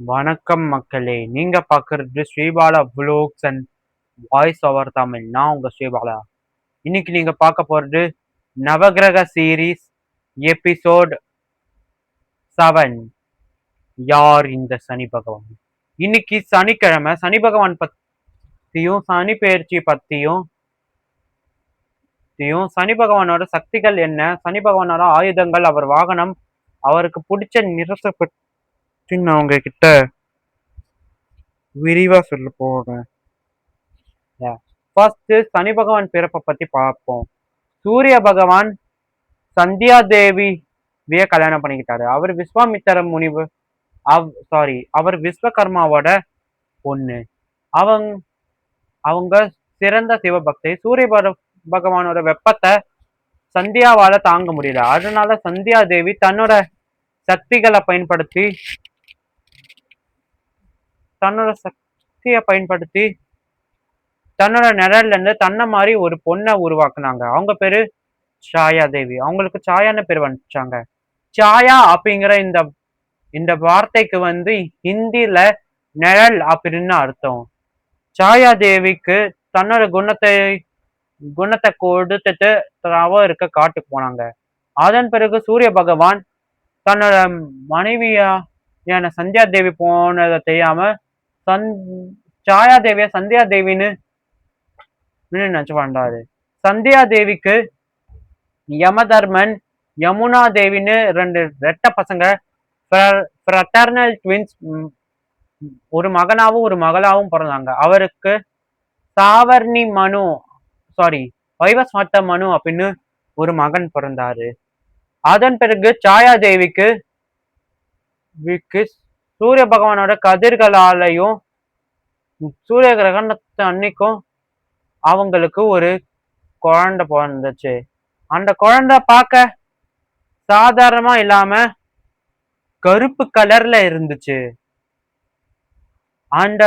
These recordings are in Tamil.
வணக்கம் மக்களே, நீங்க பாக்குறது Sribala vlogs and voice over Tamil. நான் உங்க ஸ்ரீபாலா. இன்னைக்கு நீங்க பார்க்க போறது நவகிரக சீரீஸ் எபிசோட் 7. யார் இந்த சனி பகவான்? இன்னைக்கு சனிக்கிழமை. சனி பகவான் பத்தியும் சனி பெயர்ச்சி பத்தியும் சனி பகவானோட சக்திகள் என்ன, சனி பகவானோட ஆயுதங்கள், அவர் வாகனம், அவருக்கு பிடிச்ச நிறத்தை பற்றி நான் உங்ககிட்ட விரிவா சொல்ல போறேன். ஃபர்ஸ்ட் சனி பகவான் பிறப்பை பத்தி பார்ப்போம். சூரிய பகவான் சந்தியா தேவிய கல்யாணம் பண்ணிக்கிட்டாரு. அவர் விஸ்வாமித்திர முனிவு அவர் விஸ்வகர்மாவோட பொண்ணு. அவங்க சிறந்த சிவபக்தி. சூரிய பகவானோட வெப்பத்தை சந்தியாவால தாங்க முடியல. அதனால சந்தியா தேவி தன்னோட சக்திகளை பயன்படுத்தி தன்னோட நிழல்ல இருந்து தன்னை மாதிரி ஒரு பொண்ணை உருவாக்குனாங்க. அவங்க பேரு சாயா தேவி. அவங்களுக்கு சாயான்னு பேர் வந்துச்சாங்க. சாயா அப்படிங்கிற இந்த வார்த்தைக்கு ஹிந்தில நிழல் அப்படின்னு அர்த்தம். சாயா தேவிக்கு தன்னோட குணத்தை கொடுத்துட்டு இருக்க காட்டுக்கு போனாங்க. அதன் பிறகு சூரிய பகவான் தன்னோட மனைவியான சந்தியா தேவி போனதை தெரியாம சாயா தேவிய சந்தியா தேவின்னு நினைச்சு வாழ்ந்தாரு. சந்தியா தேவிக்கு யமதர்மன், யமுனா தேவின்னு 2 ரெட்ட பசங்க, ஃப்ரட்டர்னல் ட்வின்ஸ், ஒரு மகனாவும் ஒரு மகளாவும் பிறந்தாங்க. அவருக்கு வைவஸ்வத மனு அப்படின்னு ஒரு மகன் பிறந்தாரு. அதன் பிறகு சாயா தேவிக்கு சூரிய பகவானோட கதிர்களாலையும் சூரிய கிரகணத்தை அன்னைக்கும் அவங்களுக்கு ஒரு குழந்தை பிறந்துச்சு. அந்த குழந்தை பார்க்க சாதாரணமா இல்லாம கருப்பு கலர்ல இருந்துச்சு. அந்த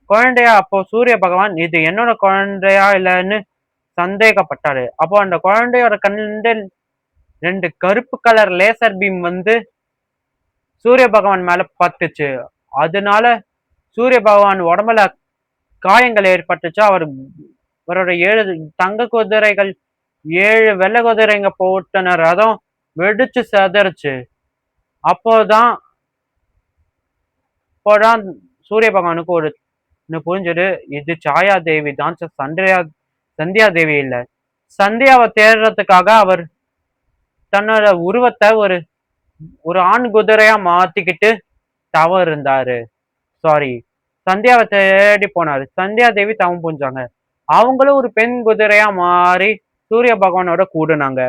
குழந்தையா அப்போ சூரிய பகவான் இது என்னோட குழந்தையா இல்லைன்னு சந்தேகப்பட்டாரு. அப்போ அந்த குழந்தையோட கண்ணில் 2 கருப்பு கலர் லேசர் பீம் சூரிய பகவான் மேல பட்டுச்சு. அதனால சூரிய பகவான் உடம்புல காயங்கள் ஏற்பட்டுச்சு. அவரோட 7 தங்க குதிரைகள், 7 வெள்ளை குதிரைங்க போட்டன ரதம் வெடிச்சு செதறிச்சு. அப்போதான் சூரிய பகவானுக்கு ஒரு புரிஞ்சது, இது சாயா தேவி தான், சந்தியா தேவி இல்ல. சந்தியாவை தேடுறதுக்காக அவர் தன்னோட உருவத்தை ஒரு ஆண் குதிரையா மாத்திக்கிட்டு தவம் இருந்தாரு. சந்தியாவை தேடி போனாரு. சந்தியா தேவி தவம் புரிஞ்சாங்க. அவங்களும் ஒரு பெண் குதிரையா மாறி சூரிய பகவானோட கூடுனாங்க.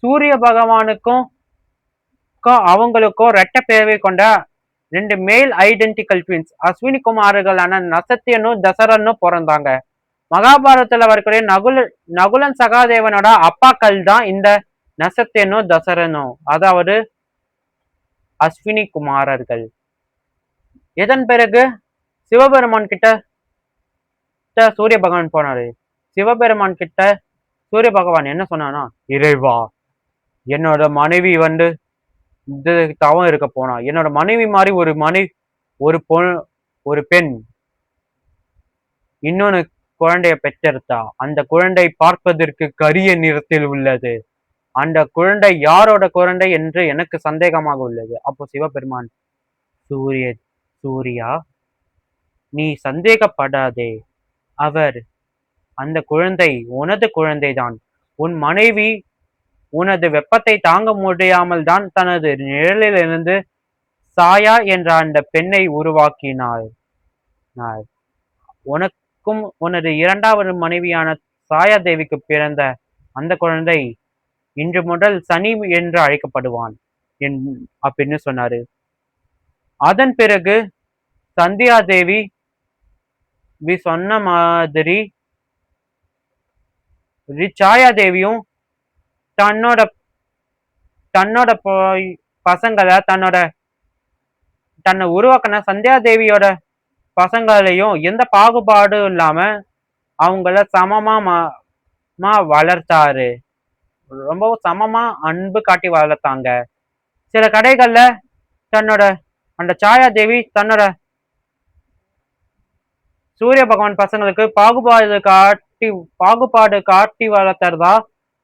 சூரிய பகவானுக்கும் அவங்களுக்கும் ரெட்ட பேரவை கொண்ட 2 மேல் ஐடென்டிக்கல் ட்வின்ஸ் அஸ்வினி குமார்களான நசத்தியனும் தசரனும் பிறந்தாங்க. மகாபாரதத்துல வரக்கூடிய நகுலன் சகாதேவனோட அப்பாக்கள் தான் இந்த நசத்தியனும் தசரனும், அதாவது அஸ்வினி குமாரர்கள். இதன் பிறகு சிவபெருமான் கிட்ட சூரிய பகவான் போனாரு. சிவபெருமான் கிட்ட சூரிய பகவான் என்ன சொன்னானா, இறைவா, என்னோட மனைவி தவம் இருக்க போனா, என்னோட மனைவி மாதிரி ஒரு பெண் இன்னொன்னு குழந்தைய பெற்றெடுத்தா. அந்த குழந்தை பார்ப்பதற்கு கரிய நிறத்தில் உள்ளது. அந்த குழந்தை யாரோட குழந்தை என்று எனக்கு சந்தேகமாக உள்ளது. அப்போ சிவபெருமான், சூர்யா, நீ சந்தேகப்படாதே, அந்த குழந்தை உனது குழந்தைதான். உன் மனைவி உனது வெப்பத்தை தாங்க முடியாமல் தான் தனது நிழலிலிருந்து சாயா என்ற அந்த பெண்ணை உருவாக்கினாள். உனக்கும் உனது 2வது மனைவியான சாயா தேவிக்கு பிறந்த அந்த குழந்தை இன்று முதல் சனி என்று அழைக்கப்படுவான் அப்படின்னு சொன்னாரு. அதன் பிறகு சந்தியா தேவி சொன்ன மாதிரி சாயா தேவியும் தன்னோட பசங்களை தன்னை உருவாக்கின சந்தியா தேவியோட பசங்களையும் எந்த பாகுபாடும் இல்லாம அவங்கள சமமா வளர்த்தாரு. ரொம்பவும் சமமா அன்பு காட்டி வளர்த்தாங்க. சில கடைகள்ல தன்னோட அந்த சாயா தேவி தன்னோட சூரிய பகவான் பசங்களுக்கு பாகுபாடு காட்டி வளர்த்துறதா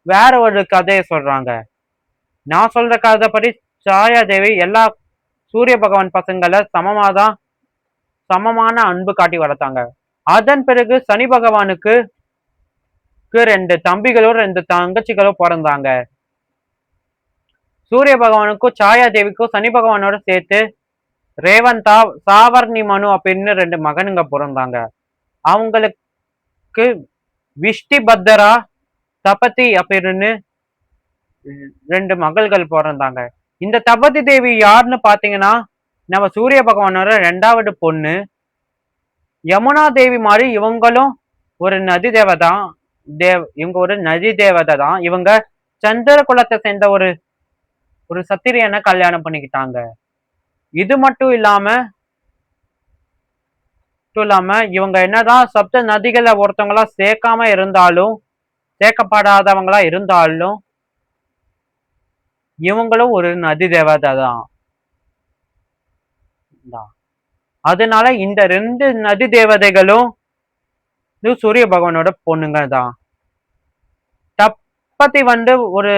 வேற ஒரு கதையை சொல்றாங்க. நான் சொல்ற கதைப்படி சாயா தேவி எல்லா சூரிய பகவான் பசங்களை சமமான அன்பு காட்டி வளர்த்தாங்க. அதன் பிறகு சனி பகவானுக்கு 2 தம்பிகளும் 2 தங்கச்சிகளும் பிறந்தாங்க. சூரிய பகவானுக்கும் சாயா தேவிக்கும் சனி பகவானோட சேர்த்து ரேவந்தா, சாவர்ணி மனு அப்படின்னு 2 மகனுங்க பிறந்தாங்க. அவங்களுக்கு விஷ்டி பத்தரா, தபதி அப்படின்னு 2 மகள்கள் பிறந்தாங்க. இந்த தபதி தேவி யாருன்னு பாத்தீங்கன்னா நம்ம சூரிய பகவானோட 2வது பொண்ணு. யமுனா தேவி மாதிரி இவங்களும் ஒரு நதி தேவதை இவங்க ஒரு நதி தேவதை தான். இவங்க சந்திர குலத்தை சேர்ந்த ஒரு சத்திரியனை கல்யாணம் பண்ணிக்கிட்டாங்க. இது மட்டும் இல்லாம இவங்க என்னதான் சப்த நதிகளை ஒருத்தவங்களா சேர்க்கப்படாதவங்களா இருந்தாலும் இவங்களும் ஒரு நதி தேவதை தான். அதனால இந்த 2 நதி தேவதைகளும் சூரிய பகவானோட பொண்ணுங்க தான். தப்பதி ஒரு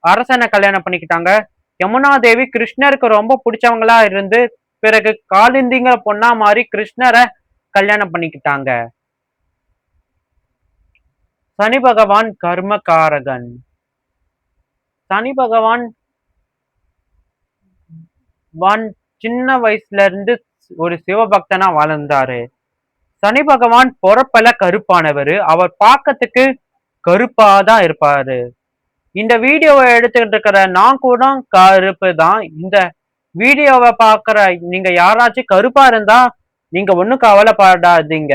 அரசனை கல்யாணம் பண்ணிக்கிட்டாங்க. யமுனா தேவி கிருஷ்ணருக்கு ரொம்ப பிடிச்சவங்களா இருந்து பிறகு காலிந்திங்கிற பொண்ணா மாறி கிருஷ்ணரை கல்யாணம் பண்ணிக்கிட்டாங்க. சனி பகவான் கர்மகாரகன். சனி பகவான் சின்ன வயசுல இருந்து ஒரு சிவபக்தனா வளர்ந்தாரு. சனி பகவான் பொறப்பல கருப்பானவர். அவர் பார்க்கறதுக்கு கருப்பாதான் இருப்பாரு. இந்த வீடியோவை எடுத்துக்கிட்டு இருக்கிற நான் கூட கருப்பு தான். இந்த வீடியோவை பாக்குற நீங்க யாராச்சும் கருப்பா இருந்தா நீங்க ஒண்ணும் கவலைப்படாதீங்க.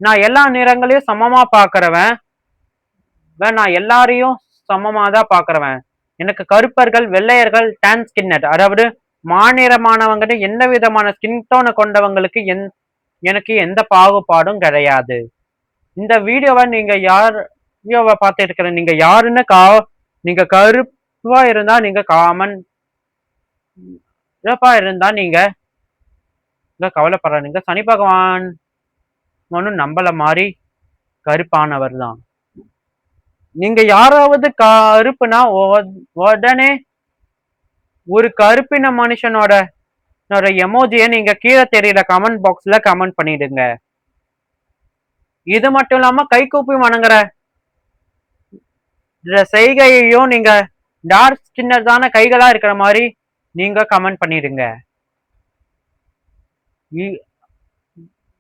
நான் எல்லா நிறங்களையும் சமமா பாக்குறவன். நான் எல்லாரையும் சமமா தான் பாக்குறவன். எனக்கு கருப்பர்கள், வெள்ளையர்கள், டான் ஸ்கின்னட், அதாவது மாநிறமானவங்க, எந்த விதமான ஸ்கின் டோனை கொண்டவங்களுக்கு எனக்கு எந்த பாகுபாடும் கிடையாது. இந்த வீடியோவை நீங்க பார்த்துட்டு இருக்கிற நீங்க யாருன்னு நீங்க கருப்பா இருந்தா நீங்க நீங்க கவலைப்படுறீங்க. சனி பகவான் நம்மள மாதிரி கருப்பானவர் தான். நீங்க யாராவது கருப்புனா உடனே ஒரு கருப்பின மனுஷனோட எமோஜியை நீங்க கீழே தெரியல கமெண்ட் பாக்ஸ்ல கமெண்ட் பண்ணிடுங்க. இது மட்டும் இல்லாம கை கூப்பி வணங்குற செய்கையையும் நீங்க டார்க் ஸ்கின்னர்தான கைகளா இருக்கிற மாதிரி நீங்க கமெண்ட் பண்ணிடுங்க.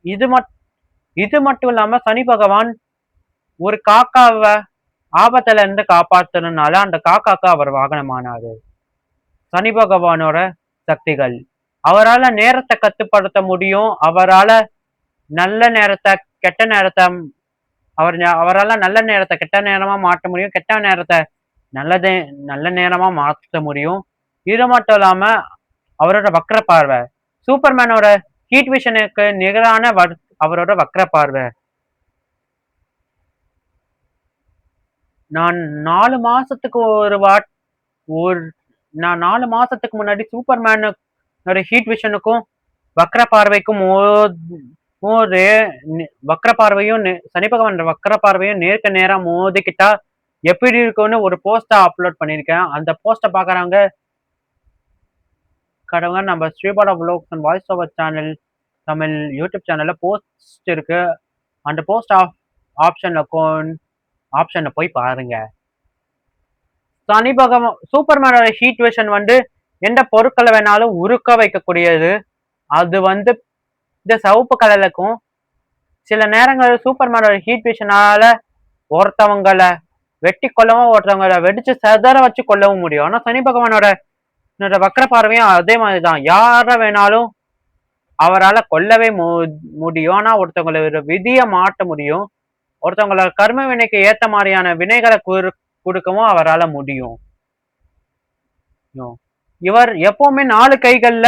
இது மட்டும் இல்லாம சனி பகவான் ஒரு காக்காவை ஆபத்துல இருந்து காப்பாத்துறதுனால அந்த காக்காக்கு அவர் வாகனமானாரு. சனி பகவானோட சக்திகள். அவரால் நேரத்தை கட்டுப்படுத்த முடியும். அவரால் நல்ல நேரத்தை கெட்ட நேரத்தை அவரால் நல்ல நேரத்தை கெட்ட நேரமா மாற்ற முடியும். கெட்ட நேரத்தை நல்ல நேரமா மாற்ற முடியும். இது மட்டும் இல்லாம அவரோட வக்ர பார்வை. சூப்பர்மேனோட ஹீட் விஷனுக்கு நிகரான அவரோட வக்ர பார்வை. நான் 4 மாசத்துக்கு முன்னாடி சூப்பர்மேனோட ஹீட் விஷனுக்கும் வக்ர பார்வைக்கும் வக்ர பார்வையும் சனி பகவான் வக்ர பார்வையும் நேருக்கு நேரா மோதிக்கிட்டா எப்படி இருக்கும்னு ஒரு போஸ்டா அப்லோட் பண்ணிருக்கேன். அந்த போஸ்ட பாக்குறவங்க நம்ம Sribala vlogs and voice over channel Tamil YouTube சேனல்ல போஸ்ட் இருக்கு. அந்த போஸ்ட் ஆப்ஷன்ல போய் பாருங்க. சனி பகவான் சூப்பர்மேனோட ஹீட் விஷன் எந்த பொருட்களை வேணாலும் உருக்க வைக்கக்கூடியது. அது இந்த சிவப்பு கலருக்கும் சில நேரங்களில் சூப்பர்மேனோட ஹீட் விஷனால ஒருத்தவங்களை வெட்டி கொள்ளவும் ஒருத்தவங்களை வெடிச்சு செதற வச்சு கொள்ளவும் முடியும். ஆனா சனி பகவானோட வக்ர பார்வையும் அதே மாதிரிதான். யார வேணாலும் அவரால் கொல்லவே முடியும். ஆனா ஒருத்தவங்களை விதியை மாற்ற முடியும். ஒருத்தவங்களோட கர்ம வினைக்கு ஏத்த மாதிரியான வினைகளை கொடுக்கவும் அவரால் முடியும். இவர் எப்பவுமே 4 கைகள்ல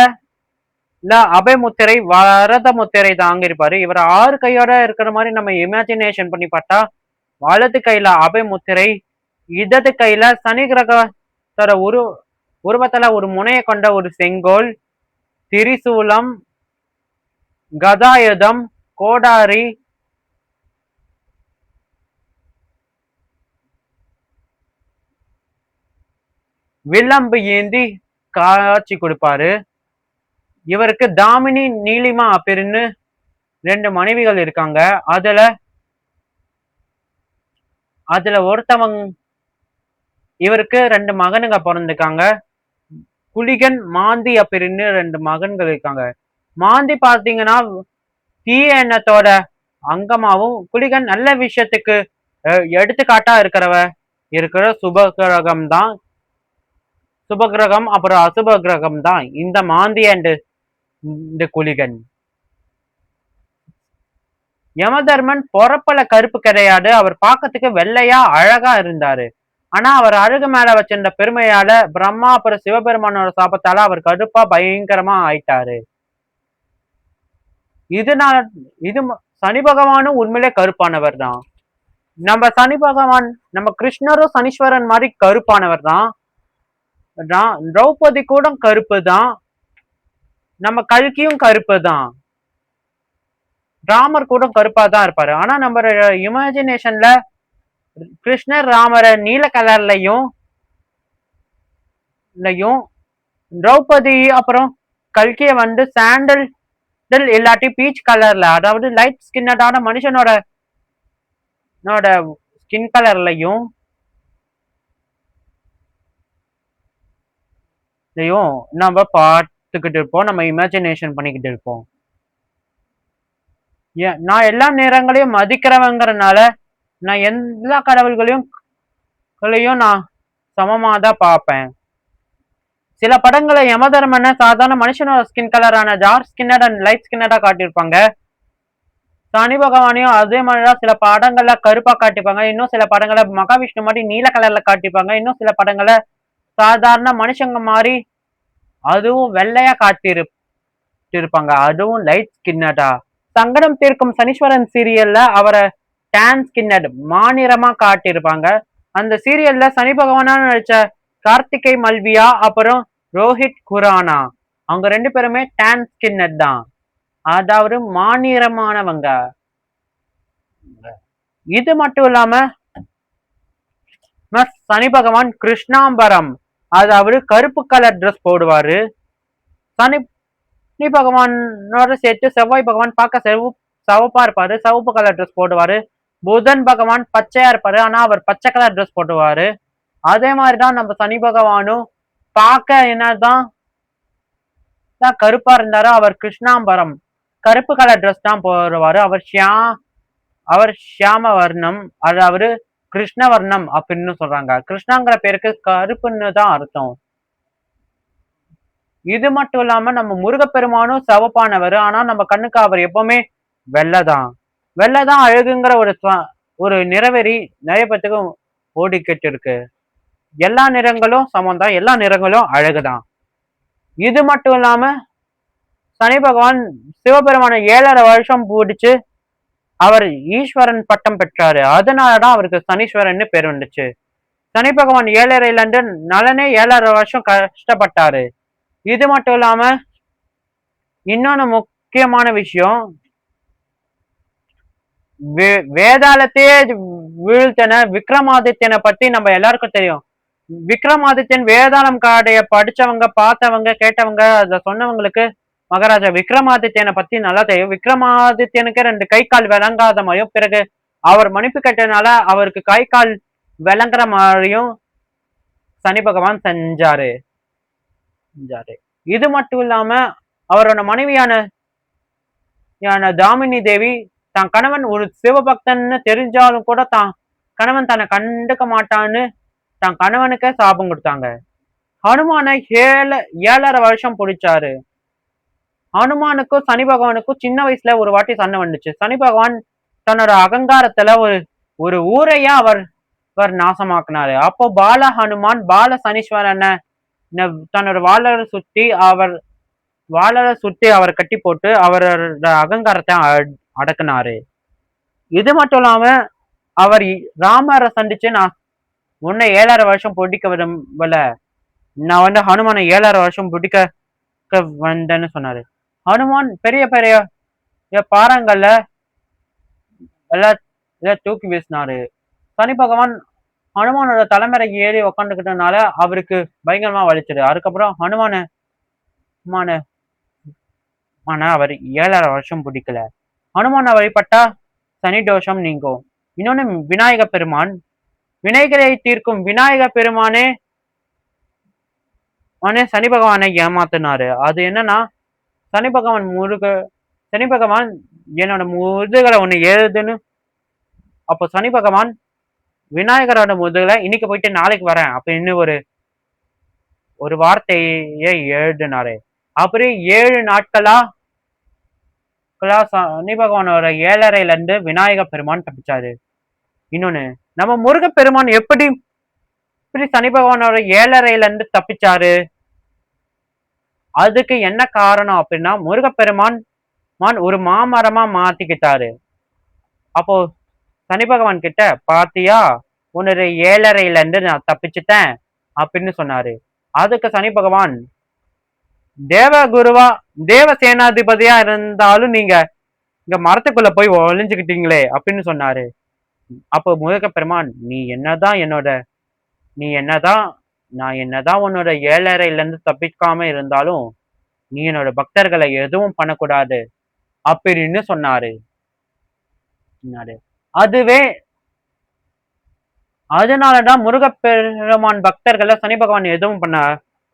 அபய முத்திரை, வரத முத்திரை தாங்கிருப்பாரு. இவர் 6 கையோட இருக்கிற மாதிரி நம்ம இமேஜினேஷன் பண்ணி பார்த்தா வலது கையில அபய முத்திரை, இடது கையில சனி கிரகத்தோட உருவத்துல ஒரு முனையை கொண்ட ஒரு செங்கோல், திரிசூலம், கதாயுதம், கோடாரி, வில்லம்பு ஏந்தி காட்சி கொடுப்பாரு. இவருக்கு தாமினி, நீலிமா அப்படின்னு 2 மனைவிகள் இருக்காங்க. அதுல ஒருத்தவங்க இவருக்கு 2 மகனுங்க பிறந்திருக்காங்க. குளிகன், மாந்தி அப்படின்னு 2 மகன்கள் இருக்காங்க. மாந்தி பாத்தீங்கன்னா தீய எண்ணத்தோட அங்கமாவும், குளிகன் நல்ல விஷயத்துக்கு எடுத்துக்காட்டா இருக்கிற சுபகிரகம் அப்புறம் அசுப கிரகம் தான் இந்த மாந்தி அண்ட் இந்த குளிகன். யமதர்மன் பொறப்பல கருப்பு கிடையாது. அவர் பார்க்கறதுக்கு வெள்ளையா அழகா இருந்தாரு. ஆனா அவர் அழகு மேல வச்சிருந்த பெருமையால பிரம்மா அப்புறம் சிவபெருமானோட சாபத்தால அவர் கருப்பா பயங்கரமா ஆயிட்டாரு. இதனால சனி பகவானும் உண்மையிலே கருப்பானவர் தான். நம்ம சனி பகவான் நம்ம கிருஷ்ணரும் சனீஸ்வரன் மாதிரி கருப்பானவர் தான். திரௌபதி கூட கருப்பு தான். நம்ம கல்கியும் கருப்பு தான். ராமர் கூட கருப்பா தான் இருப்பாரு. ஆனா நம்ம இமேஜினேஷன்ல கிருஷ்ணர் ராமரை நீல கலர்லயும் திரௌபதி அப்புறம் கல்கிய வந்து சாண்டல் இல்லாட்டி பீச் கலர்ல, அதாவது லைட் ஸ்கின்னடான மனுஷனோட ஸ்கின் கலர்லயும் நம்ம பார்த்துக்கிட்டு இருப்போம். நம்ம இமேஜினேஷன் பண்ணிக்கிட்டு இருப்போம். நான் எல்லா நேரங்களையும் மதிக்கிறவங்கிறதுனால நான் எல்லா கடவுள்களையும் நான் சமமாதான் பார்ப்பேன். சில படங்களை யமதர்மனை சாதாரண மனுஷனோட ஸ்கின் கலரான டார்க் ஸ்கின்னட் அண்ட் லைட் ஸ்கின்னடா காட்டியிருப்பாங்க. சனி பகவானையும் அதே மாதிரிதான் சில படங்கள்ல கருப்பா காட்டிப்பாங்க. இன்னும் சில படங்களை மகாவிஷ்ணு மாதிரி நீல கலர்ல காட்டிப்பாங்க. இன்னும் சில படங்களை சாதாரண மனுஷங்க மாதிரி அதுவும் வெள்ளையா காட்டியிருப்பாங்க. அதுவும் லைட் ஸ்கின்னடா. சங்கடம் தீர்க்கும் சனீஸ்வரன் சீரியல்ல அவரை டான் ஸ்கின்னட் மாநிறமா காட்டியிருப்பாங்க. அந்த சீரியல்ல சனி பகவானா நடிச்ச கார்த்திகை மல்வியா அப்புறம் ரோஹித் குரானா அவங்க 2 பேருமே டான் ஸ்கின்னட் தான், அதாவது மாநிறமானவங்க. இது மட்டும் இல்லாம சனி பகவான் கிருஷ்ணாம்பரம், அதாவது கருப்பு கலர் ட்ரெஸ் போடுவாரு. சனி பகவானோட சேர்த்து செவ்வாய் பகவான் பார்க்க சிவப்பா இருப்பாரு, சிவப்பு கலர் ட்ரெஸ் போடுவாரு. புதன் பகவான் பச்சையா இருப்பாரு, ஆனா அவர் பச்சை கலர் ட்ரெஸ் போடுவாரு. அதே மாதிரிதான் நம்ம சனி பகவானும் பார்க்க என்னதான் கருப்பா இருந்தாரு, அவர் கிருஷ்ணாம்பரம் கருப்பு கலர் ட்ரெஸ் தான் போடுவாரு. அவர் ஷியாம வர்ணம், அதாவது கிருஷ்ணவர்ணம் அப்படின்னு சொல்றாங்க. கிருஷ்ணாங்கிற பேருக்கு கருப்புன்னு தான் அர்த்தம். இது மட்டும் இல்லாம நம்ம முருகப்பெருமானும் சிவப்பானவர், ஆனா நம்ம கண்ணுக்கு அவர் எப்பவுமே வெள்ளைதான். வெள்ளைதான் அழகுங்கிற ஒரு நிறவெறி நிறைய பேத்துக்கு ஓடிக்கிட்டு இருக்கு. எல்லா நிறங்களும் சமம் தான், எல்லா நிறங்களும் அழகுதான். இது மட்டும் இல்லாம சனி பகவான் சிவபெருமான 7.5 வருஷம் பிடிச்சு அவர் ஈஸ்வரன் பட்டம் பெற்றாரு. அதனாலதான் அவருக்கு சனீஸ்வரன் பேர் வந்துச்சு. சனி பகவான் 7.5 நலனே 7.5 வருஷம் கஷ்டப்பட்டாரு. இது மட்டும் இல்லாம இன்னொன்னு முக்கியமான விஷயம், வேதாளத்தையே வீழ்த்தின விக்ரமாதித்யனை பத்தி நம்ம எல்லாருக்கும் தெரியும். விக்ரமாதித்யன் வேதாளம் காடைய படிச்சவங்க, பார்த்தவங்க, கேட்டவங்க, அத சொன்னவங்களுக்கு மகாராஜா விக்ரமாதித்யனை பத்தி நல்லா தெரியும். விக்ரமாதித்யனுக்கு 2 கை கால் விளங்காத மாதிரியும், பிறகு அவர் மன்னிப்பு கேட்டனால அவருக்கு கை கால் விளங்குற மாதிரியும் சனி பகவான் செஞ்சாரு. இது மட்டும் இல்லாம அவரோட மனைவியான தாமினி தேவி தான் கணவன் ஒரு சிவபக்தன்னு தெரிஞ்சாலும் கூட தான் கணவன் தன்னை கண்டுக்க மாட்டான்னு தான் கணவனுக்கே சாபம் கொடுத்தாங்க. ஹனுமானை 7.5 வருஷம் பிடிச்சாரு. ஹனுமானுக்கும் சனி பகவானுக்கும் சின்ன வயசுல ஒரு வாட்டி சண்டை வந்துச்சு. சனி பகவான் தன்னோட அகங்காரத்துல ஒரு ஊரையா அவர் நாசமாக்குனாரு. அப்போ பால ஹனுமான் பால சனீஸ்வரனை தன்னோட வாழரை சுத்தி அவரை கட்டி போட்டு அவரோட அகங்காரத்தை அடக்குனாரு. இது மட்டும் இல்லாம அவர் ராமரை சந்திச்சு, நான் உன்னை 7.5 வருஷம் பிடிக்க விரும்பல, நான் ஹனுமானை 7.5 வருஷம் பிடிக்க வந்தேன்னு சொன்னாரு. ஹனுமான் பெரிய பெரிய பாறாங்கல்ல எல்லாம் தூக்கி வீசினாரு. சனி பகவான் ஹனுமானோட தலைமுறைக்கு ஏறி உக்காந்துக்கிட்டனால அவருக்கு பயங்கரமா வலிச்சது. அதுக்கப்புறம் அவர் 7.5 வருஷம் பிடிக்கல. ஹனுமான வழிபட்டா சனி தோஷம் நீங்கும். இன்னொன்னு விநாயக பெருமான், வினைகளை தீர்க்கும் விநாயக பெருமானே சனி பகவானை ஏமாத்தினாரு. அது என்னன்னா, சனி பகவான் என்னோட முதுகலை ஒண்ணு ஏறுதுன்னு, அப்போ சனி பகவான் விநாயகரோட முதுகலை இன்னைக்கு போயிட்டு நாளைக்கு வரேன் அப்படின்னு ஒரு வார்த்தையை எழுதினாரு. அப்புறம் 7 நாட்களா சனி பகவானோட 7.5ல இருந்து விநாயக பெருமான் தப்பிச்சாரு. இன்னொன்னு, நம்ம முருக பெருமான் எப்படி சனி பகவானோட 7.5ல இருந்து தப்பிச்சாரு? அதுக்கு என்ன காரணம் அப்படின்னா, முருகப்பெருமான் ஒரு மாமரமா மாத்திக்கிட்டாரு. அப்போ சனி பகவான் கிட்ட, பாத்தியா உன்னுடைய 7.5ல இருந்து நான் தப்பிச்சுட்டேன் அப்படின்னு சொன்னாரு. அதுக்கு சனி பகவான், தேவ சேனாதிபதியா இருந்தாலும் நீங்க இங்க மரத்துக்குள்ள போய் ஒளிஞ்சுக்கிட்டீங்களே அப்படின்னு சொன்னாரு. அப்போ முருகப்பெருமான், நான் என்னதான் உன்னோட 7.5ல இருந்து தப்பிக்காம இருந்தாலும் நீ என்னோட பக்தர்களை எதுவும் பண்ணக்கூடாது அப்படின்னு சொன்னாரு. அதனாலதான் முருகப்பெருமான் பக்தர்களை சனி பகவான் எதுவும்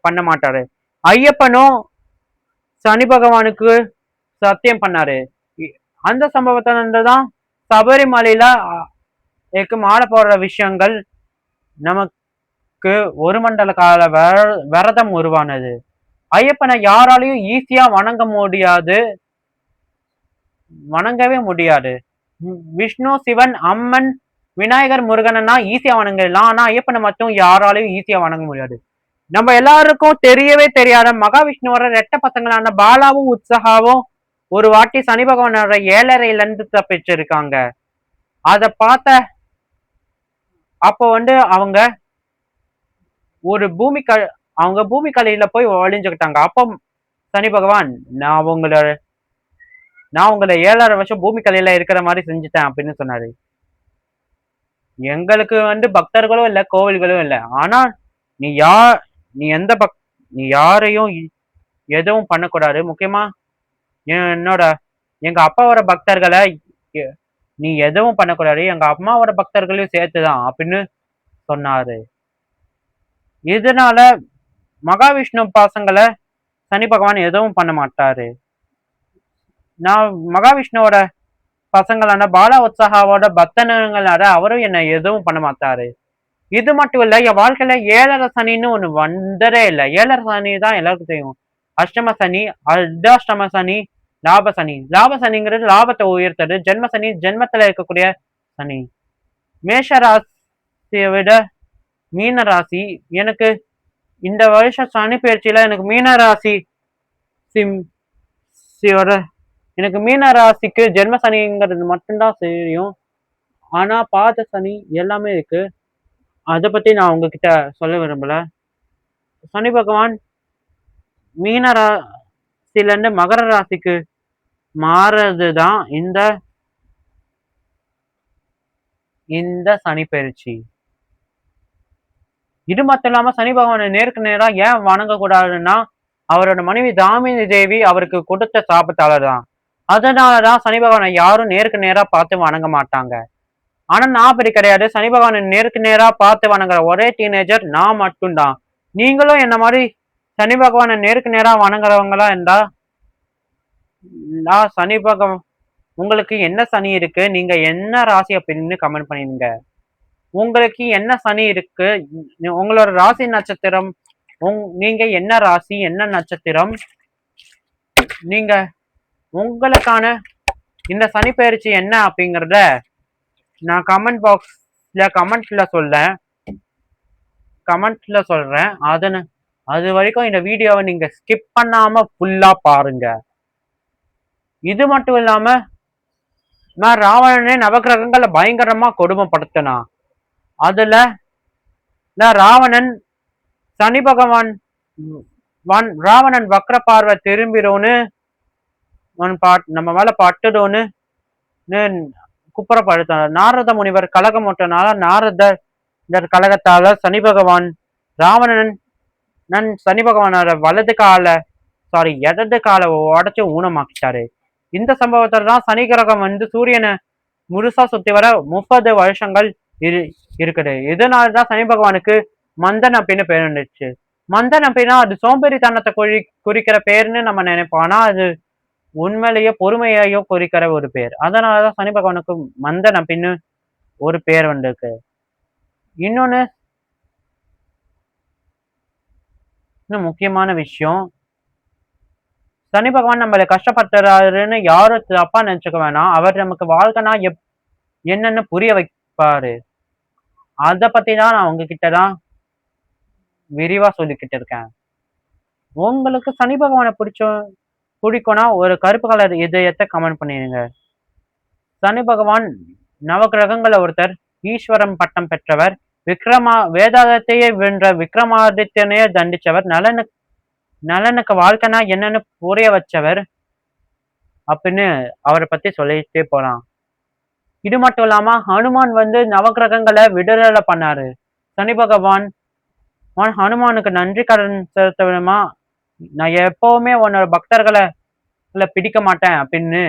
பண்ண மாட்டாரு. ஐயப்பனும் சனி பகவானுக்கு சத்தியம் பண்ணாரு. அந்த சம்பவத்தில்தான் சபரிமலையில மாலை போடுற விஷயங்கள் நமக்கு ஒரு மண்டல கால விரதம் உருவானது. ஐயப்பனை யாராலையும் ஈஸியா வணங்கவே முடியாது. விஷ்ணு, சிவன், அம்மன், விநாயகர், முருகனா ஈஸியா வணங்கலாம். ஆனா ஐயப்பனை மட்டும் யாராலையும் ஈஸியா வணங்க முடியாது. நம்ம எல்லாருக்கும் தெரியவே தெரியாத மகாவிஷ்ணுவோட ரெட்ட பசங்களான பாலாவும் உற்சகாவும் ஒரு வாட்டி சனி பகவானோட 7.5ல இருந்து தப்பிச்சிருக்காங்க. அத பார்த்த அப்போ அவங்க பூமிக்கலையில போய் ஒளிஞ்சுக்கிட்டாங்க. அப்போ சனி பகவான், நான் உங்களை 7.5 வருஷம் பூமிக்கலையில இருக்கிற மாதிரி செஞ்சுட்டேன் அப்படின்னு சொன்னாரு. எங்களுக்கு பக்தர்களும் இல்ல, கோவில்களும் இல்ல. ஆனா நீ யாரையும் எதுவும் பண்ணக்கூடாது. முக்கியமா எங்க அப்பாவோட பக்தர்களை நீ எதுவும் பண்ணக்கூடாது, எங்க அம்மாவோட பக்தர்களையும் சேர்த்துதான் அப்படின்னு சொன்னாரு. இதனால மகாவிஷ்ணு பசங்களை சனி பகவான் எதுவும் பண்ண மாட்டாரு. நான் மகாவிஷ்ணுவோட பசங்களான பாலா உற்சாகாவோட பக்தனங்களான அவரும் என்ன எதுவும் பண்ண மாட்டாரு. இது மட்டும் இல்ல, என் வாழ்க்கையில 7.5 சனின்னு ஒண்ணு வந்ததே இல்லை. 7.5 சனி தான் எல்லாருக்கும் தெரியும். அஷ்டம சனி, அர்த்தாஷ்டம சனி, லாப சனி. லாப சனிங்கிறது லாபத்தை உயர்த்தது. ஜென்ம சனி ஜென்மத்துல இருக்கக்கூடிய சனி. மேஷ ராசியை விட மீன ராசி. எனக்கு இந்த வருஷம் சனி பயிற்சியில எனக்கு மீன ராசிக்கு ஜென்ம சனிங்கிறது மட்டும்தான் தெரியும். ஆனா பாத சனி எல்லாமே இருக்கு. அதை பத்தி நான் உங்ககிட்ட சொல்ல விரும்பல. சனி பகவான் மீன ராசில இருந்து மகர ராசிக்கு மாறதுதான் இந்த சனி பயிற்சி. இது மட்டும் இல்லாம சனி பகவானை நேருக்கு நேரா ஏன் வணங்க கூடாதுன்னா, அவரோட மனைவி தாமினி தேவி அவருக்கு கொடுத்த சாபத்தாலதான். அதனாலதான் சனி பகவானை யாரும் நேருக்கு நேரா பார்த்து வணங்க மாட்டாங்க. ஆனா நான் அப்படி கிடையாது. சனி பகவானை நேருக்கு நேரா பார்த்து வணங்குற ஒரே டீனேஜர் நான் மட்டும்தான். நீங்களும் என்ன மாதிரி சனி பகவானை நேருக்கு நேரா வணங்குறவங்களா இருந்தா, சனி பகவான் உங்களுக்கு என்ன சனி இருக்கு, நீங்க என்ன ராசி அப்படின்னு கமெண்ட் பண்ணிருங்க. உங்களுக்கு என்ன சனி இருக்கு, உங்களோட ராசி நட்சத்திரம், நீங்க என்ன ராசி என்ன நட்சத்திரம், நீங்க உங்களுக்கான இந்த சனி பயிற்சி என்ன அப்படிங்கறத நான் கமெண்ட் பாக்ஸ்ல கமெண்ட்ல சொல்றேன். அது வரைக்கும் இந்த வீடியோவை நீங்க ஸ்கிப் பண்ணாம ஃபுல்லா பாருங்க. இது மட்டும் இல்லாம நான் ராவணனே நவகிரகங்களை பயங்கரமா கொடுமைப்படுத்தினா. அதுல ராவணன் சனி பகவான் ராவணன் வக்ர பார்வை திரும்பிடும்னு நம்ம மேல பட்டுடும்னு குப்புறப்படுத்தார். நாரத முனிவர் கலகம் விட்டனால நாரதர் கலகத்தால சனி பகவான் ராவணன் சனி பகவானோட இடது கால உடச்சு ஊனமாக்கிட்டாரு. இந்த சம்பவத்துல தான் சனி கிரகம் சூரியனை முழுசா சுத்தி வர 30 வருஷங்கள் இருக்குது. இதனாலதான் சனி பகவானுக்கு மந்தன் அப்படின்னு பேர் வந்துச்சு. மந்தன் அப்படின்னா அது சோம்பேறித்தனத்தை குறிக்கிற பேர்னு நம்ம நினைப்போம். ஆனா அது உண்மையிலேயே பொறுமையையும் குறிக்கிற ஒரு பேர். அதனாலதான் சனி பகவானுக்கு மந்தன் அப்படின்னு ஒரு பேர் வந்திருக்கு. இன்னொன்னு முக்கியமான விஷயம், சனி பகவான் நம்மள கஷ்டப்படுத்துறாருன்னு யாரும் தப்பா நினைச்சுக்க வேணாம். அவர் நமக்கு வாழ்க்கைனா என்னன்னு புரிய வைப்பாரு. அத பத்தி தான் நான் உங்ககிட்டதான் விரிவா சொல்லிக்கிட்டு இருக்கேன். உங்களுக்கு சனி பகவானை பிடிக்கும்னா ஒரு கருப்பு கலர் இதயத்தை கமெண்ட் பண்ணிடுங்க. சனி பகவான் நவகிரகங்கள ஒருத்தர், ஈஸ்வரம் பட்டம் பெற்றவர், வேதாளத்தையே வென்ற விக்ரமாதித்யனையே தண்டிச்சவர், நலனுக்கு வாழ்க்கைனா என்னன்னு புரிய வச்சவர் அப்படின்னு அவரை பத்தி சொல்லிட்டே போலாம். இது மட்டும் இல்லாம ஹனுமான் நவகிரகங்களை விடுதலை பண்ணாரு. சனி பகவான் ஹனுமானுக்கு நன்றி கடன் செலுத்த வேணுமா, நான் எப்பவுமே உன்னோட பக்தர்களை பிடிக்க மாட்டேன் அப்படின்னு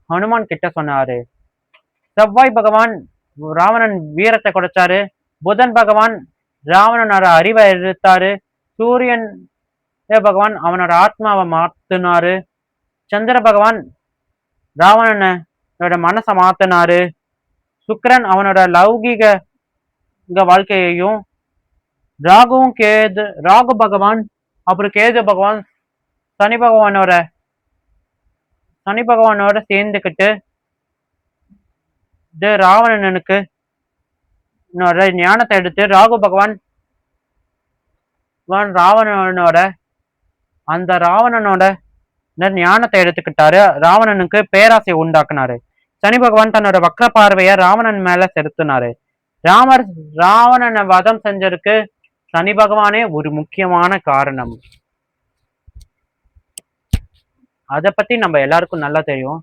ஹனுமான் கிட்ட சொன்னாரு. செவ்வாய் பகவான் ராவணன் வீரத்தை குறைச்சாரு. புதன் பகவான் ராவணனோட அறிவை எதிர்த்தாரு. சூரியன் பகவான் அவனோட ஆத்மாவை மாத்தினாரு. சந்திர பகவான் ராவணனோட மனசை மாத்தினாரு. சுக்கிரன் அவனோட லௌகிக வாழ்க்கையையும், ராகு பகவான் அப்புறம் கேது பகவான் சனி பகவானோட சேர்ந்துக்கிட்டு ராவணனுக்கு ஞானத்தை எடுத்து ராகு பகவான் ராவணனோட ஞானத்தை எடுத்துக்கிட்டாரு. ராவணனுக்கு பேராசை உண்டாக்குனாரு. சனி பகவான் தன்னோட வக்ர பார்வைய ராவணன் மேல செலுத்தினாரு. ராவணனை வதம் செஞ்சதுக்கு சனி பகவானே ஒரு முக்கியமான காரணம். அத பத்தி நம்ம எல்லாருக்கும் நல்லா தெரியும்.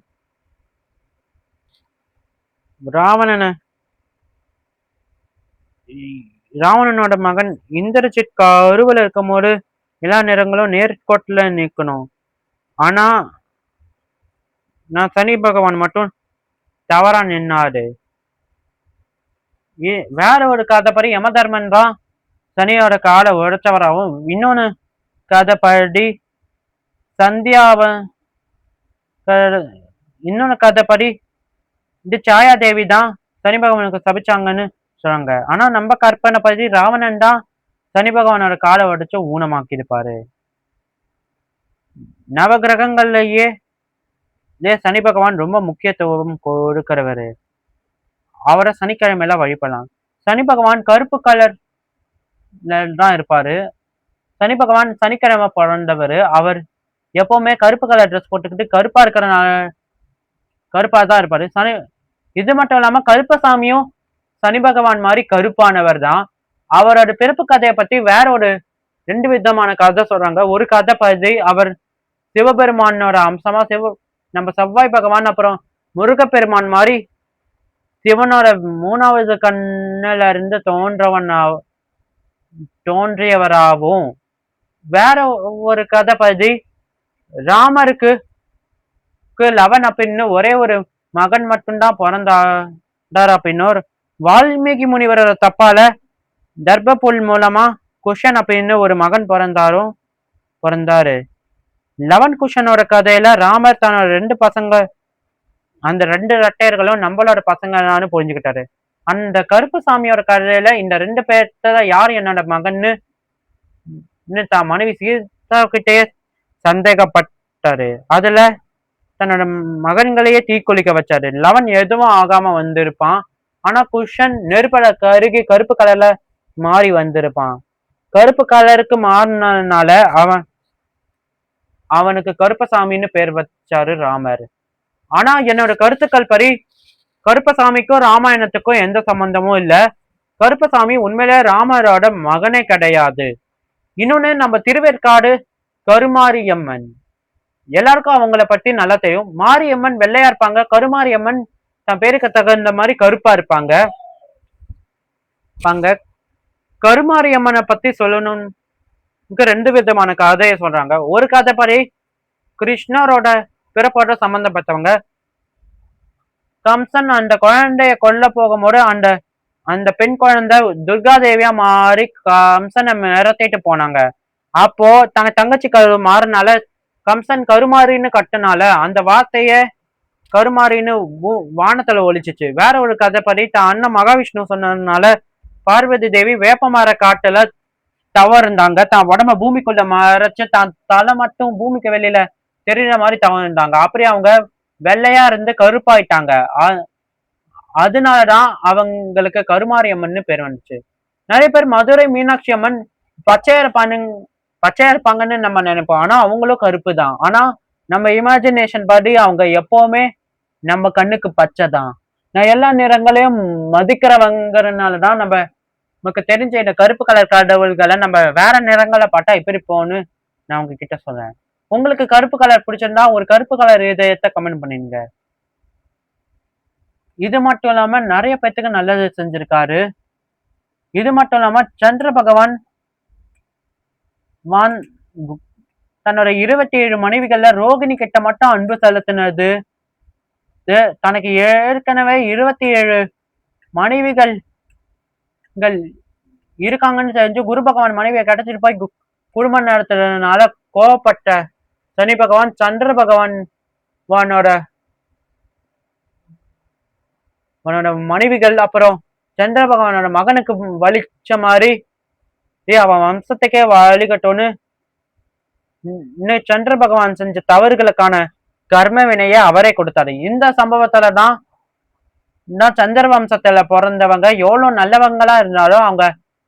ராவணனோட மகன் இந்திரஜித் கருவுல இருக்கும் போது எல்லா நேரங்களும் நேர்கோட்டுல நிக்கணும். ஆனா நான் சனி பகவான் மட்டும் தவறா நின்னாரு. வேற ஒரு கதைப்படி யமதர்மன் தான் சனியோட காலை உடைச்சவராகவும், இன்னொன்னு கதைப்படி இன்னொன்னு கதைப்படி சாயா தேவி தான் சனி பகவானுக்கு சபிச்சாங்கன்னு சொல்றாங்க. ஆனா நம்ம கற்பனை படி ராவணன் தான் சனி பகவானோட காலை உடைச்சு ஊனமாக்கி இருப்பாரு. நவகிரகங்கள்லயே சனி பகவான் ரொம்ப முக்கியத்துவம் கொடுக்கிறவரு. அவரை சனிக்கிழமையில வழிபடலாம். சனி பகவான் கருப்பு கலர் தான் இருப்பாரு. சனி பகவான் சனிக்கிழமை பிறந்தவர். அவர் எப்பவுமே கருப்பு கலர் ட்ரெஸ் போட்டுக்கிட்டு கருப்பா தான் இருப்பாரு. இது மட்டும் இல்லாம கருப்பசாமியும் சனி பகவான் மாதிரி கருப்பானவர் தான். அவரோட பிறப்பு கதையை பத்தி வேற ஒரு 2 விதமான கதை சொல்றாங்க. ஒரு கதை பத்தி அவர் சிவபெருமானோட அம்சமா நம்ம செவ்வாய் பகவான் அப்புறம் முருகப்பெருமான் மாதிரி சிவனோட 3வது கண்ணுல இருந்து தோன்றியவராகவும், வேற ஒரு கதை பத்தி ராமருக்கு லவன் அப்படின்னு ஒரே ஒரு மகன் மட்டும்தான் பிறந்தார் அப்படின்னு வால்மீகி முனிவரோட தப்பால தர்பப்புல் மூலமா குஷன் அப்படின்னு ஒரு மகன் பிறந்தாரு. லவன் குஷனோட கதையில ராமர் தன்னோட 2 பசங்க, அந்த 2 ரெட்டையர்களும் நம்மளோட பசங்கன்னு புரிஞ்சுக்கிட்டாரு. அந்த கருப்பு சாமியோட கதையில இந்த 2 பேர்த்த யார் என்னோட மகன்னு தான் மனைவி சீதா கிட்டே சந்தேகப்பட்டாரு. அதுல தன்னோட மகன்களையே தீக்குளிக்க வச்சாரு. லவன் எதுவும் ஆகாம வந்திருப்பான். ஆனா குஷன் நெருப்பட கருகி கருப்பு கலர்ல மாறி வந்திருப்பான். கருப்பு கலருக்கு மாறினால அவனுக்கு கருப்பசாமின்னு பேர் வச்சாரு ராமர். ஆனா என்னோட கருத்துக்கள் படி கருப்பசாமிக்கும் ராமாயணத்துக்கும் எந்த சம்பந்தமும் இல்ல. கருப்பசாமி உண்மையிலே ராமரோட மகனே கிடையாது. இன்னொன்னு நம்ம திருவேற்காடு கருமாரியம்மன். எல்லாருக்கும் அவங்கள பத்தி நல்லா தெரியும். மாரியம்மன் வெள்ளையா இருப்பாங்க. கருமாரியம்மன் தன் பேருக்கு தகுந்த மாதிரி கருப்பா இருப்பாங்க. கருமாரியம்மனை பத்தி சொல்லணும், ரெண்டு விதமான கதையை சொல்றாங்க. ஒரு கதைப்படி கிருஷ்ணரோட பிறப்போட சம்பந்தப்பட்டவங்க. கம்சன் அந்த குழந்தைய கொல்ல போகும்போது அந்த அந்த பெண் குழந்தை துர்காதேவியா மாறி கம்சனை மிரட்டிட்டு போனாங்க. அப்போ தங்கச்சி கரு மாறினால கம்சன் கருமாரின்னு கட்டுனால அந்த வார்த்தைய கருமாரின்னு வானத்துல ஒழிச்சிச்சு. வேற ஒரு கதைப்படி தான் அண்ணன் மகாவிஷ்ணு சொன்னதுனால பார்வதி தேவி வேப்பமர காட்டுல தவறுந்தாங்க. தான் உடம்ப பூமிக்குள்ள மறைச்சு தான் தலை மட்டும் பூமிக்கு வெளியில தெரியுற மாதிரி தவறுந்தாங்க. அப்படி அவங்க வெள்ளையா இருந்து கருப்பாயிட்டாங்க. அதனாலதான் அவங்களுக்கு கருமாரியம்மன் பேர் வந்துச்சு. நிறைய பேர் மதுரை மீனாட்சி அம்மன் பச்சையா இருப்பாங்கன்னு நம்ம நினைப்போம். ஆனா அவங்களும் கருப்பு தான். ஆனா நம்ம இமேஜினேஷன் படி அவங்க எப்பவுமே நம்ம கண்ணுக்கு பச்சை தான். நான் எல்லா நிறங்களையும் மதிக்கிறவங்கிறதுனாலதான் நமக்கு தெரிஞ்ச இந்த கருப்பு கலர் கடவுள்களை நம்ம வேற நிறங்களை பார்த்தா எப்படி போன்னு நான் உங்ககிட்ட சொல்றேன். உங்களுக்கு கருப்பு கலர் பிடிச்சிருந்தா ஒரு கருப்பு கலர் இதயத்தை கமெண்ட் பண்ணிருங்க. இது மட்டும் இல்லாம நிறைய பேத்துக்கு நல்லது செஞ்சிருக்காரு. இது மட்டும் இல்லாம சந்திர பகவான் தன்னோட 27 மனைவிகள்ல ரோகிணி கிட்ட மட்டும் அன்பு செலுத்தினது, தனக்கு ஏற்கனவே 27 மனைவிகள் இருக்காங்கன்னு தெரிஞ்சு குரு பகவான் மனைவியை கிடைச்சிட்டு போய் குடும்பம் நடத்துறதுனால கோவப்பட்ட சனி பகவான் சந்திர பகவானோட மனைவிகள் அப்புறம் சந்திர பகவானோட மகனுக்கு வலிச்ச மாதிரி அவன் வம்சத்துக்கே வழிகட்டோன்னு சந்திர பகவான் செஞ்ச தவறுகளுக்கான கர்ம வினைய அவரே கொடுத்தாரு. இந்த சம்பவத்துலதான் சந்திர வம்சத்துல பிறந்தவங்க எவ்வளவு நல்லவங்களா இருந்தாலும் அவங்க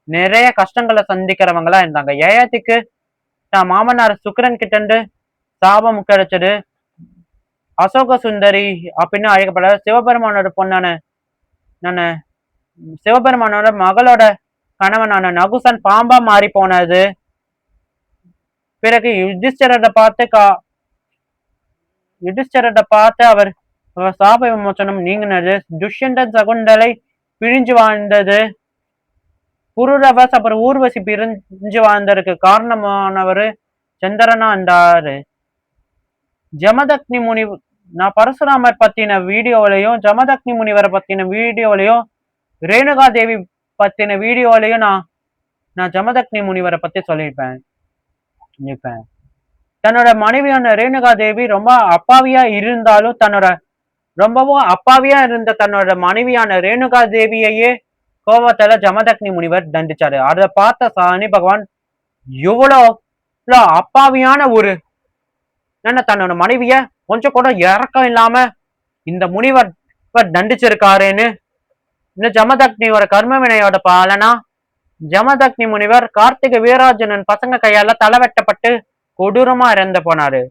நிறைய கஷ்டங்களை சந்திக்கிறவங்களா இருந்தாங்க. ஏயத்துக்கு தான் மாமனார் சுக்கிரன் கிட்ட இருந்து சாபம் கிடைச்சது. அசோக சுந்தரி அப்படின்னு அழைக்கப்பட சிவபெருமானோட பொண்ணான சிவபெருமானோட மகளோட கணவனான நகுசன் பாம்பா மாறி போனது. பிறகு யுதிஷ்டிரரை பார்த்து அவர் சாப விமோசனம் நீங்கினது. துஷ்யந்தன் சகுந்தலை பிரிஞ்சு வாழ்ந்தது. புருரவஸ் அப்புறம் ஊர்வசி பிரிஞ்சு வாழ்ந்ததுக்கு காரணமானவர் சந்திரனா இருந்தாரு. ஜமதக்னி முனி, நான் பரசுராமர் பத்தின வீடியோவிலையும் ஜமதக்னி முனிவரை பத்தின வீடியோவிலையும் ரேணுகா தேவி பத்தின வீடியோவிலையும் நான் ஜமதக்னி முனிவரை பத்தி சொல்லியிருப்பேன். தன்னோட மனைவியான ரேணுகா தேவி ரொம்ப அப்பாவியா இருந்தாலும் ரொம்பவும் அப்பாவியா இருந்த தன்னோட மனைவியான ரேணுகா தேவியையே கோபத்துல ஜமதக்னி முனிவர் தண்டிச்சாரு. அதை பார்த்த சனி பகவான் இவ்வளவு அப்பாவியான ஒரு தன்னோட மனைவிய கொஞ்சம் கூட இறக்கம் இல்லாம இந்த முனிவர் தண்டிச்சிருக்காருன்னு இந்த ஜமதக்னியோட கர்ம வினையோட பலனா ஜமதக்னி முனிவர் கார்த்திகை வீரார்ஜுனன் பசங்க கையால தலை வெட்டப்பட்டு கொடூரமா இறந்து போனாரு.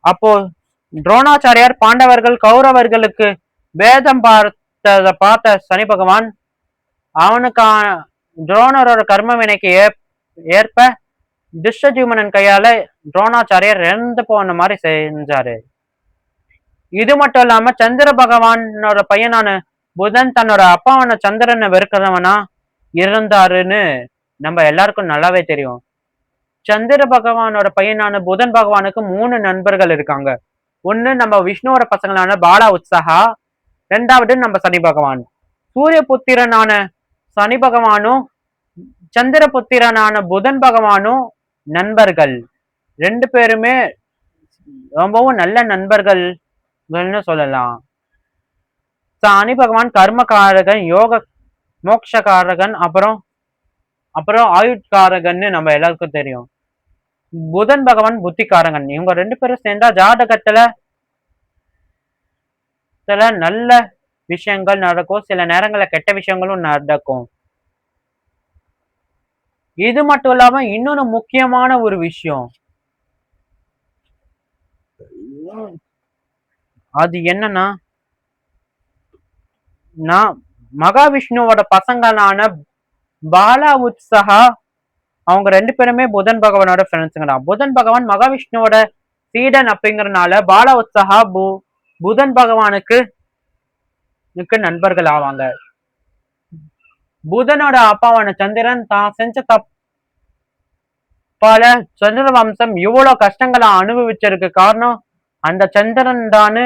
அப்போ துரோணாச்சாரியார் பாண்டவர்கள் கௌரவர்களுக்கு வேதம் பார்த்த சனி பகவான் அவனுக்கான துரோணரோட கர்ம வினைக்கு ஏற்ப துஷ்டஜீவனன் கையால துரோணாச்சாரியார் இறந்து போன மாதிரி செஞ்சாரு. இது மட்டும் இல்லாம சந்திர பகவானோட பையனான புதன் தன்னோட அப்பாவான சந்திரனை வெறுக்கிறவனா இருந்தாருன்னு நம்ம எல்லாருக்கும் நல்லாவே தெரியும். சந்திர பகவானோட பையனான புதன் பகவானுக்கு 3 நண்பர்கள் இருக்காங்க. ஒண்ணு நம்ம விஷ்ணுவோட பசங்களான பாலா உற்சாகா, ரெண்டாவது நம்ம சனி பகவான். சூரிய புத்திரனான சனி பகவானும் சந்திர புத்திரனான புதன் பகவானும் நண்பர்கள். 2 பேருமே ரொம்பவும் நல்ல நண்பர்கள்னு சொல்லலாம். சனி பகவான் கர்மகாரகன், யோக மோட்சகாரகன், அப்புறம் ஆயுட்காரகன்னு நம்ம எல்லாருக்கும் தெரியும். புதன் பகவான் புத்திகாரகன். இவங்க 2 பேரும் சேர்ந்தா ஜாதகத்துல நல்ல விஷயங்கள் நடக்கும், சில நேரங்கள்ல கெட்ட விஷயங்களும் நடக்கும். இது மட்டும் இல்லாம இன்னொன்னு முக்கியமான ஒரு விஷயம், அது என்னன்னா மகாவிஷ்ணுவோட பசங்களான பாலா உற்சாகா அவங்க 2 பேருமே புதன் பகவானோட ஃப்ரெண்ட்ஸுங்கடா. புதன் பகவான் மகாவிஷ்ணுவோட சீடன் அப்படிங்கறனால பால உத்சஹா புதன் பகவானுக்கு நண்பர்கள் ஆவாங்க. புதனோட அப்பாவான சந்திரன் தான் செஞ்ச தப்பால சந்திர வம்சம் இவ்வளவு கஷ்டங்களை அனுபவிச்சிருக்கு காரணம் அந்த சந்திரன் தானு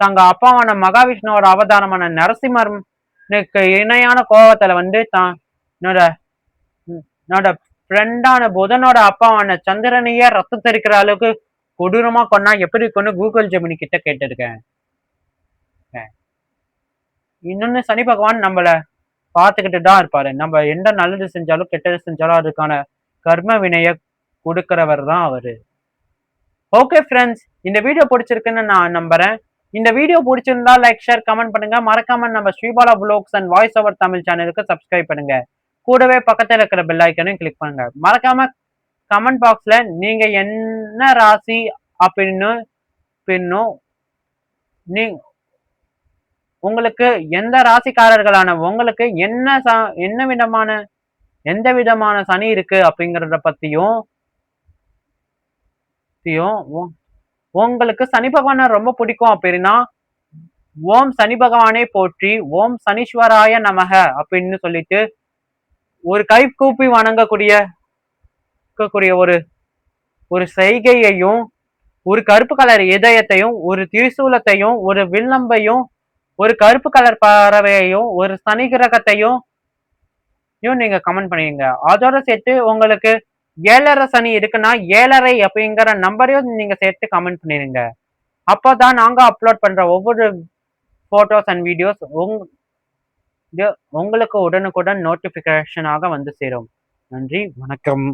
தங்க அப்பாவான மகாவிஷ்ணுவோட அவதாரமான நரசிம்மருக்கு இணையான கோபத்துல வந்து என்னோட ஃப்ரெண்டான புதனோட அப்பாவான சந்திரனையே ரத்தம் தெரிக்கிற அளவுக்கு கொடூரமா கொன்னா எப்படி கொண்டு கூகுள் ஜெமினி கிட்ட கேட்டிருக்கேன். இன்னொன்னு சனி பகவான் நம்மள பார்த்துக்கிட்டு தான் இருப்பாரு. நம்ம எந்த நல்லது செஞ்சாலும் கெட்டது செஞ்சாலும் அதுக்கான கர்ம வினைய கொடுக்கிறவர் தான் அவரு. ஓகே ஃப்ரெண்ட்ஸ், இந்த வீடியோ பிடிச்சிருக்குன்னு நான் நம்புறேன். இந்த வீடியோ பிடிச்சிருந்தா லைக் ஷேர் கமெண்ட் பண்ணுங்க. மறக்காம நம்ம Sribala vlogs and voice over Tamil சேனலுக்கு சப்ஸ்கிரைப் பண்ணுங்க. கூடவே பக்கத்துல இருக்கிற பெல் ஐக்கனையும் கிளிக் பண்ணுங்க. மறக்காம கமெண்ட் பாக்ஸ்ல நீங்க என்ன ராசி அப்படின்னு நீ உங்களுக்கு எந்த ராசிக்காரர்களான உங்களுக்கு எந்த விதமான சனி இருக்கு அப்படிங்கறத பத்தியும் உங்களுக்கு சனி பகவான ரொம்ப பிடிக்கும் அப்படின்னா ஓம் சனி பகவானே போற்றி, ஓம் சனீஸ்வராய நமக அப்படின்னு சொல்லிட்டு ஒரு கை கூப்பி வணங்கக்கூடிய ஒரு ஒரு செய்கையையும், ஒரு கருப்பு கலர் இதயத்தையும், ஒரு திரிசூலத்தையும், ஒரு வில்லம்பையும், ஒரு கருப்பு கலர் பறவையையும், ஒரு சனி கிரகத்தையும் நீங்க கமெண்ட் பண்ணுவீங்க. அதோட சேர்த்து உங்களுக்கு 7.5 சனி இருக்குன்னா 7.5 அப்படிங்கிற நம்பரையும் நீங்க சேர்த்து கமெண்ட் பண்ணிருங்க. அப்போதான் நாங்க அப்லோட் பண்ற ஒவ்வொரு போட்டோஸ் அண்ட் வீடியோஸ் உங்களுக்கு உடனுக்குடன் நோட்டிபிகேஷனாக வந்து சேரும். நன்றி, வணக்கம்.